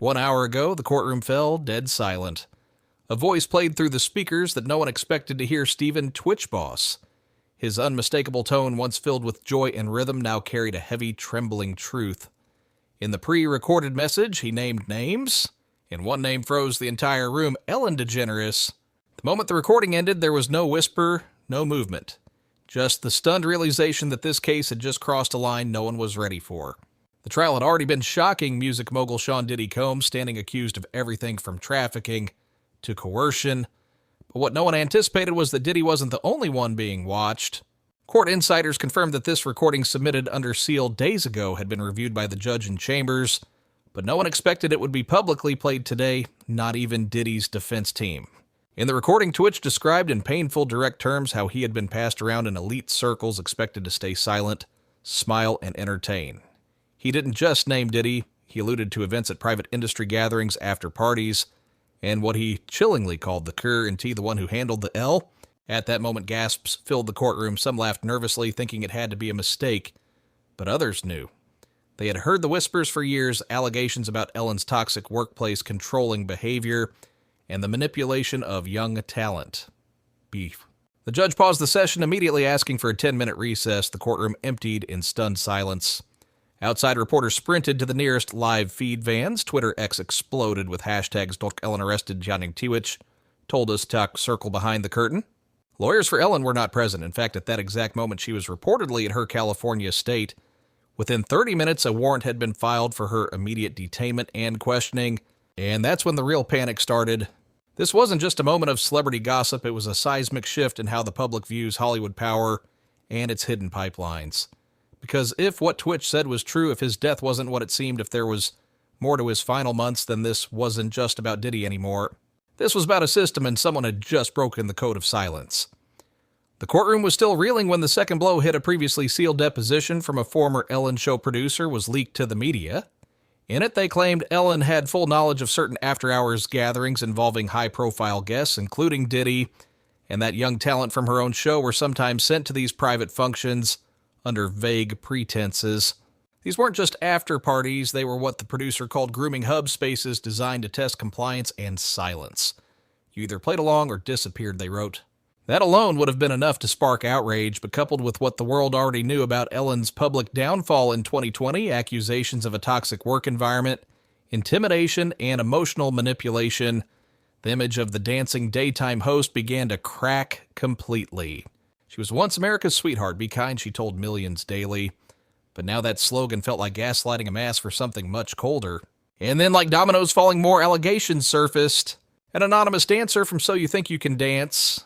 1 hour ago, the courtroom fell dead silent. A voice played through the speakers that no one expected to hear Stephen tWitch boss. His unmistakable tone, once filled with joy and rhythm, now carried a heavy, trembling truth. In the pre-recorded message, he named names, and one name froze the entire room: Ellen DeGeneres. The moment the recording ended, there was no whisper, no movement. Just the stunned realization that this case had just crossed a line no one was ready for. The trial had already been shocking music mogul Sean Diddy Combs, standing accused of everything from trafficking to coercion. But what no one anticipated was that Diddy wasn't the only one being watched. Court insiders confirmed that this recording, submitted under seal days ago, had been reviewed by the judge in chambers, but no one expected it would be publicly played today, not even Diddy's defense team. In the recording, tWitch described in painful, direct terms how he had been passed around in elite circles, expected to stay silent, smile, and entertain. He didn't just name Diddy. He alluded to events at private industry gatherings, after parties, and what he chillingly called the cur and T, the one who handled the L. At that moment, gasps filled the courtroom. Some laughed nervously, thinking it had to be a mistake, but others knew. They had heard the whispers for years, allegations about Ellen's toxic workplace controlling behavior and the manipulation of young talent. Beef. The judge paused the session, immediately asking for a 10-minute recess. The courtroom emptied in stunned silence. Outside reporters sprinted to the nearest live feed vans. Twitter X exploded with hashtags "Ellen arrested, Johnny tWitch told us to circle behind the curtain." Lawyers for Ellen were not present. In fact, at that exact moment, she was reportedly at her California estate. Within 30 minutes, a warrant had been filed for her immediate detainment and questioning, and that's when the real panic started. This wasn't just a moment of celebrity gossip. It was a seismic shift in how the public views Hollywood power and its hidden pipelines. Because if what tWitch said was true, if his death wasn't what it seemed, if there was more to his final months, then this wasn't just about Diddy anymore. This was about a system, and someone had just broken the code of silence. The courtroom was still reeling when the second blow hit. A previously sealed deposition from a former Ellen show producer was leaked to the media. In it, they claimed Ellen had full knowledge of certain after-hours gatherings involving high-profile guests, including Diddy, and that young talent from her own show were sometimes sent to these private functions under vague pretenses. These weren't just after parties, they were what the producer called grooming hub spaces, designed to test compliance and silence. You either played along or disappeared, they wrote. That alone would have been enough to spark outrage, but coupled with what the world already knew about Ellen's public downfall in 2020, accusations of a toxic work environment, intimidation, and emotional manipulation, the image of the dancing daytime host began to crack completely. She was once America's sweetheart. Be kind, she told millions daily. But now that slogan felt like gaslighting a mask for something much colder. And then, like dominoes falling, more allegations surfaced. An anonymous dancer from So You Think You Can Dance,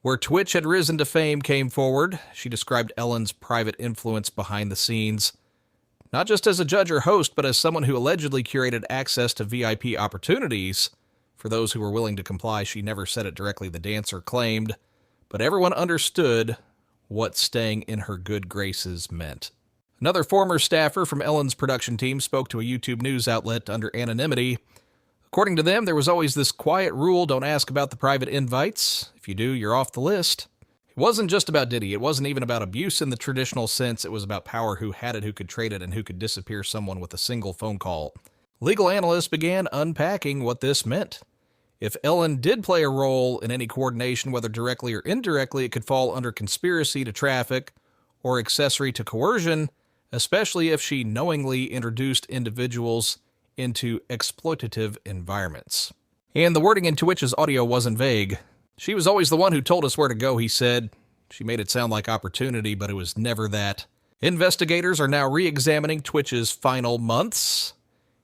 where tWitch had risen to fame, came forward. She described Ellen's private influence behind the scenes, not just as a judge or host, but as someone who allegedly curated access to VIP opportunities for those who were willing to comply. She never said it directly, the dancer claimed, but everyone understood what staying in her good graces meant. Another former staffer from Ellen's production team spoke to a YouTube news outlet under anonymity. According to them, there was always this quiet rule: don't ask about the private invites. If you do, you're off the list. It wasn't just about Diddy. It wasn't even about abuse in the traditional sense. It was about power, who had it, who could trade it, and who could disappear someone with a single phone call. Legal analysts began unpacking what this meant. If Ellen did play a role in any coordination, whether directly or indirectly, it could fall under conspiracy to traffic or accessory to coercion, especially if she knowingly introduced individuals into exploitative environments. And the wording in tWitch's audio wasn't vague. She was always the one who told us where to go, he said. She made it sound like opportunity, but it was never that. Investigators are now re-examining tWitch's final months.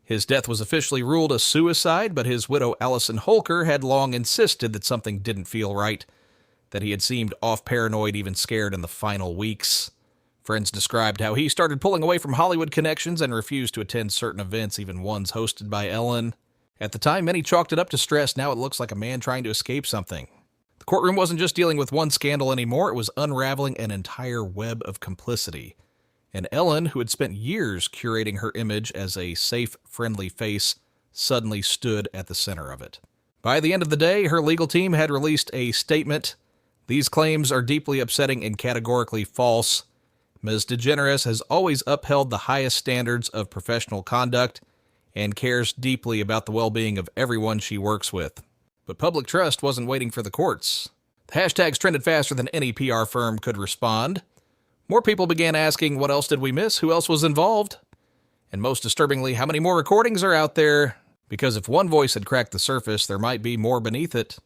His death was officially ruled a suicide, but his widow Allison Holker had long insisted that something didn't feel right, that he had seemed off-paranoid, even scared in the final weeks. Friends described how he started pulling away from Hollywood connections and refused to attend certain events, even ones hosted by Ellen. At the time, many chalked it up to stress. Now it looks like a man trying to escape something. The courtroom wasn't just dealing with one scandal anymore. It was unraveling an entire web of complicity. And Ellen, who had spent years curating her image as a safe, friendly face, suddenly stood at the center of it. By the end of the day, her legal team had released a statement. These claims are deeply upsetting and categorically false. Ms. DeGeneres has always upheld the highest standards of professional conduct and cares deeply about the well-being of everyone she works with. But public trust wasn't waiting for the courts. The hashtags trended faster than any PR firm could respond. More people began asking, what else did we miss? Who else was involved? And most disturbingly, how many more recordings are out there? Because if one voice had cracked the surface, there might be more beneath it.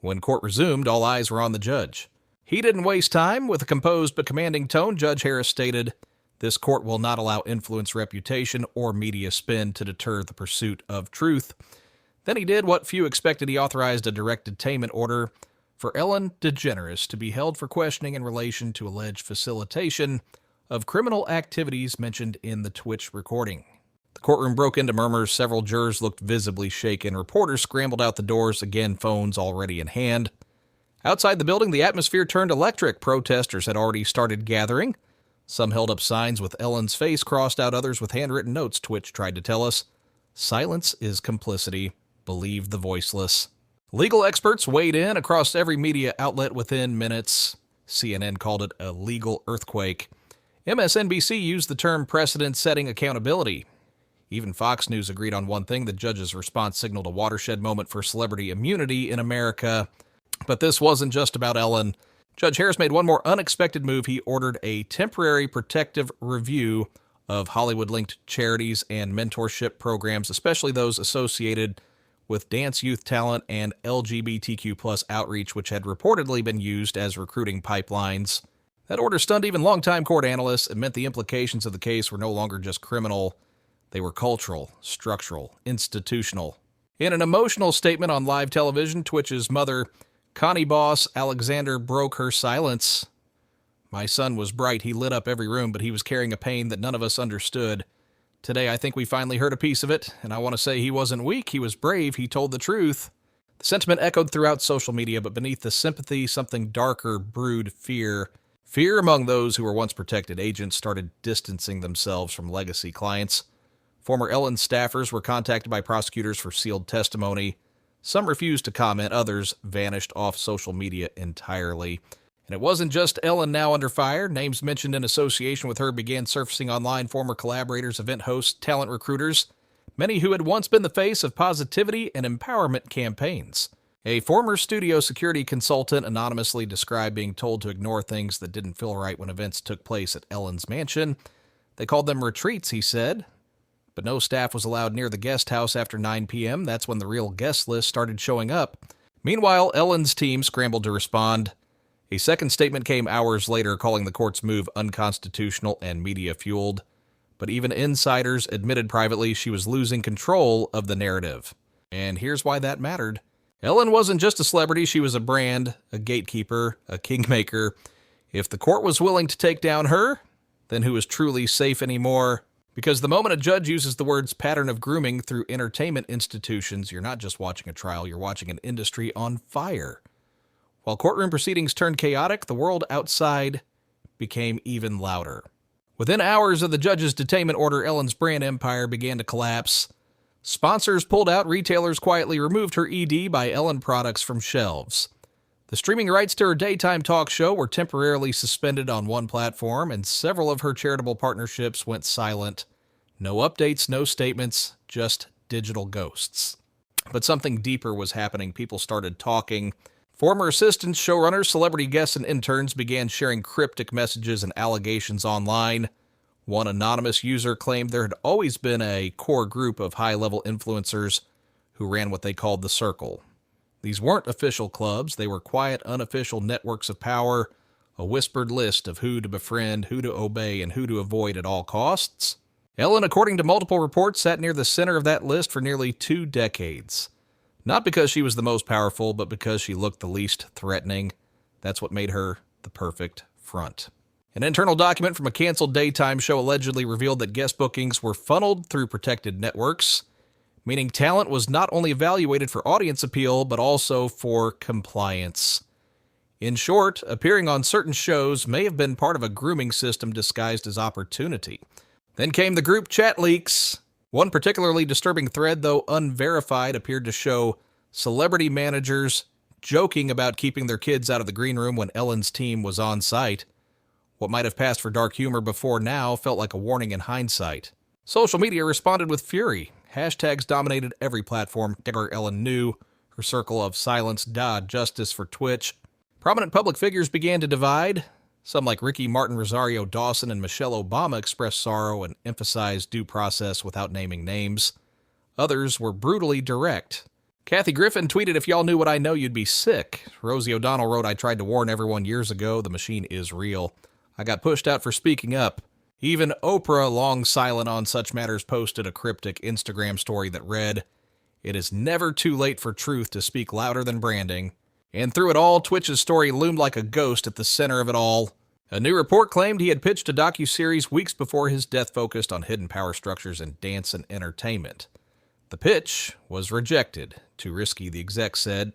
When court resumed, all eyes were on the judge. He didn't waste time. With a composed but commanding tone, Judge Harris stated, "This court will not allow influence, reputation, or media spin to deter the pursuit of truth." Then he did what few expected. He authorized a direct detainment order for Ellen DeGeneres to be held for questioning in relation to alleged facilitation of criminal activities mentioned in the tWitch recording. The courtroom broke into murmurs. Several jurors looked visibly shaken. Reporters scrambled out the doors, again phones already in hand. Outside the building, the atmosphere turned electric. Protesters had already started gathering. Some held up signs with Ellen's face crossed out, others with handwritten notes. tWitch tried to tell us, "Silence is complicity. Believe the voiceless." Legal experts weighed in across every media outlet within minutes. CNN called it a legal earthquake. MSNBC used the term precedent-setting accountability. Even Fox News agreed on one thing: the judge's response signaled a watershed moment for celebrity immunity in America. But this wasn't just about Ellen. Judge Harris made one more unexpected move. He ordered a temporary protective review of Hollywood-linked charities and mentorship programs, especially those associated with dance youth talent and LGBTQ+ outreach, which had reportedly been used as recruiting pipelines. That order stunned even longtime court analysts. It meant the implications of the case were no longer just criminal. They were cultural, structural, institutional. In an emotional statement on live television, tWitch's mother, Connie Boss Alexander, broke her silence. "My son was bright. He lit up every room, but he was carrying a pain that none of us understood. Today, I think we finally heard a piece of it, and I want to say he wasn't weak. He was brave. He told the truth." The sentiment echoed throughout social media, but beneath the sympathy, something darker brewed: fear. Fear among those who were once protected. Agents started distancing themselves from legacy clients. Former Ellen staffers were contacted by prosecutors for sealed testimony. Some refused to comment, others vanished off social media entirely. And it wasn't just Ellen now under fire. Names mentioned in association with her began surfacing online: former collaborators, event hosts, talent recruiters, many who had once been the face of positivity and empowerment campaigns. A former studio security consultant anonymously described being told to ignore things that didn't feel right when events took place at Ellen's mansion. They called them retreats, he said. But no staff was allowed near the guest house after 9 p.m. That's when the real guest list started showing up. Meanwhile, Ellen's team scrambled to respond. A second statement came hours later, calling the court's move unconstitutional and media-fueled. But even insiders admitted privately she was losing control of the narrative. And here's why that mattered. Ellen wasn't just a celebrity. She was a brand, a gatekeeper, a kingmaker. If the court was willing to take down her, then who is truly safe anymore? Because the moment a judge uses the words pattern of grooming through entertainment institutions, you're not just watching a trial, you're watching an industry on fire. While courtroom proceedings turned chaotic, the world outside became even louder. Within hours of the judge's detainment order, Ellen's brand empire began to collapse. Sponsors pulled out, retailers quietly removed her ED by Ellen products from shelves. The streaming rights to her daytime talk show were temporarily suspended on one platform, and several of her charitable partnerships went silent. No updates, no statements, just digital ghosts. But something deeper was happening. People started talking. Former assistants, showrunners, celebrity guests, and interns began sharing cryptic messages and allegations online. One anonymous user claimed there had always been a core group of high-level influencers who ran what they called the Circle. These weren't official clubs. They were quiet, unofficial networks of power, a whispered list of who to befriend, who to obey, and who to avoid at all costs. Ellen, according to multiple reports, sat near the center of that list for nearly 2 decades. Not because she was the most powerful, but because she looked the least threatening. That's what made her the perfect front. An internal document from a canceled daytime show allegedly revealed that guest bookings were funneled through protected networks, meaning talent was not only evaluated for audience appeal, but also for compliance. In short, appearing on certain shows may have been part of a grooming system disguised as opportunity. Then came the group chat leaks. One particularly disturbing thread, though unverified, appeared to show celebrity managers joking about keeping their kids out of the green room when Ellen's team was on site. What might have passed for dark humor before now felt like a warning in hindsight. Social media responded with fury. Hashtags dominated every platform. Ellen knew her circle of silence, justice for Twitch. Prominent public figures began to divide. Some like Ricky Martin, Rosario Dawson, and Michelle Obama expressed sorrow and emphasized due process without naming names. Others were brutally direct. Kathy Griffin tweeted, "If y'all knew what I know, you'd be sick." Rosie O'Donnell wrote, "I tried to warn everyone years ago, the machine is real. I got pushed out for speaking up." Even Oprah, long silent on such matters, posted a cryptic Instagram story that read, "It is never too late for truth to speak louder than branding." And through it all, Twitch's story loomed like a ghost at the center of it all. A new report claimed he had pitched a docuseries weeks before his death focused on hidden power structures in dance and entertainment. The pitch was rejected. Too risky, the exec said,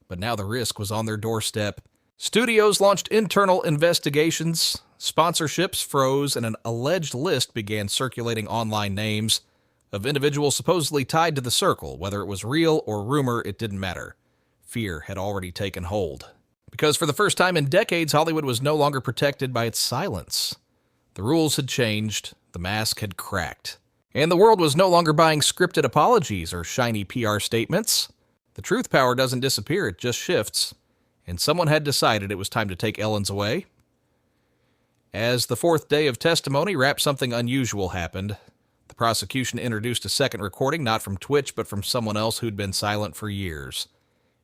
but now the risk was on their doorstep. Studios launched internal investigations, sponsorships froze, and an alleged list began circulating online names of individuals supposedly tied to the circle. Whether it was real or rumor, it didn't matter. Fear had already taken hold. Because for the first time in decades, Hollywood was no longer protected by its silence. The rules had changed, the mask had cracked, and the world was no longer buying scripted apologies or shiny PR statements. The truth power doesn't disappear, it just shifts. And someone had decided it was time to take Ellen's away. As the fourth day of testimony wrapped, something unusual happened. The prosecution introduced a second recording, not from Twitch, but from someone else who'd been silent for years.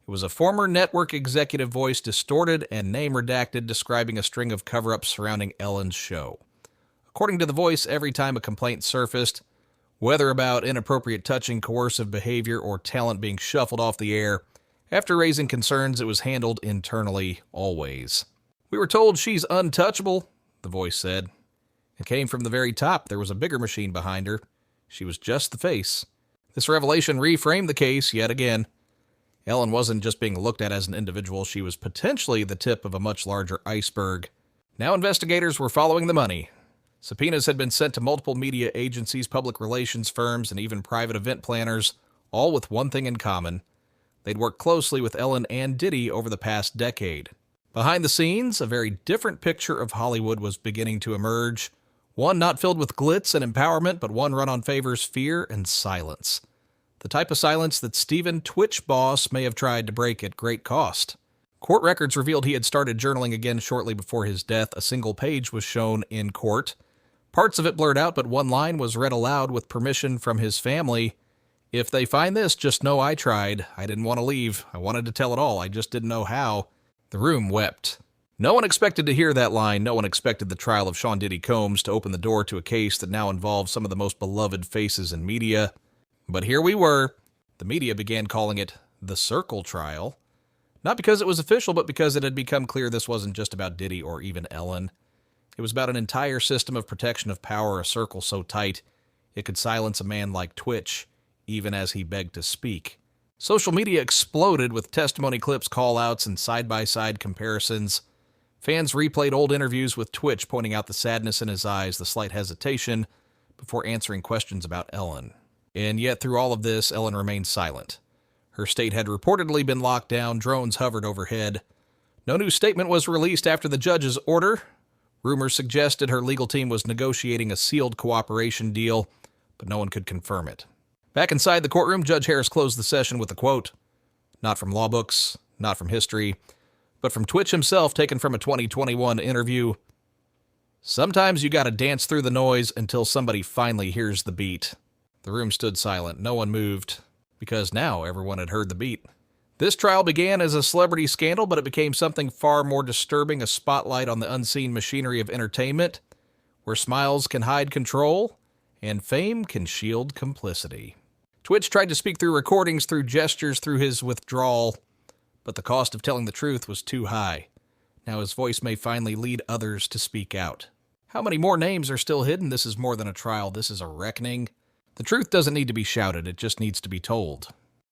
It was a former network executive voice, distorted and name redacted, describing a string of cover-ups surrounding Ellen's show. According to the voice, every time a complaint surfaced, whether about inappropriate touching, coercive behavior, or talent being shuffled off the air, after raising concerns, it was handled internally, always. "We were told she's untouchable," the voice said. It came from the very top. There was a bigger machine behind her. She was just the face. This revelation reframed the case yet again. Ellen wasn't just being looked at as an individual. She was potentially the tip of a much larger iceberg. Now investigators were following the money. Subpoenas had been sent to multiple media agencies, public relations firms, and even private event planners, all with one thing in common. They'd worked closely with Ellen and Diddy over the past decade. Behind the scenes, a very different picture of Hollywood was beginning to emerge. One not filled with glitz and empowerment, but one run on favors, fear, and silence. The type of silence that Steven Twitch Boss may have tried to break at great cost. Court records revealed he had started journaling again shortly before his death. A single page was shown in court. Parts of it blurred out, but one line was read aloud with permission from his family. "If they find this, just know I tried. I didn't want to leave. I wanted to tell it all. I just didn't know how." The room wept. No one expected to hear that line. No one expected the trial of Sean Diddy Combs to open the door to a case that now involved some of the most beloved faces in media. But here we were. The media began calling it the Circle trial. Not because it was official, but because it had become clear this wasn't just about Diddy or even Ellen. It was about an entire system of protection of power, a circle so tight it could silence a man like Twitch, even as he begged to speak. Social media exploded with testimony clips, call-outs, and side-by-side comparisons. Fans replayed old interviews with Twitch, pointing out the sadness in his eyes, the slight hesitation, before answering questions about Ellen. And yet, through all of this, Ellen remained silent. Her state had reportedly been locked down, drones hovered overhead. No new statement was released after the judge's order. Rumors suggested her legal team was negotiating a sealed cooperation deal, but no one could confirm it. Back inside the courtroom, Judge Harris closed the session with a quote, not from law books, not from history, but from Twitch himself, taken from a 2021 interview. "Sometimes you gotta dance through the noise until somebody finally hears the beat." The room stood silent. No one moved, because now everyone had heard the beat. This trial began as a celebrity scandal, but it became something far more disturbing, a spotlight on the unseen machinery of entertainment, where smiles can hide control, and fame can shield complicity. Twitch tried to speak through recordings, through gestures, through his withdrawal, but the cost of telling the truth was too high. Now his voice may finally lead others to speak out. How many more names are still hidden? This is more than a trial. This is a reckoning. The truth doesn't need to be shouted. It just needs to be told.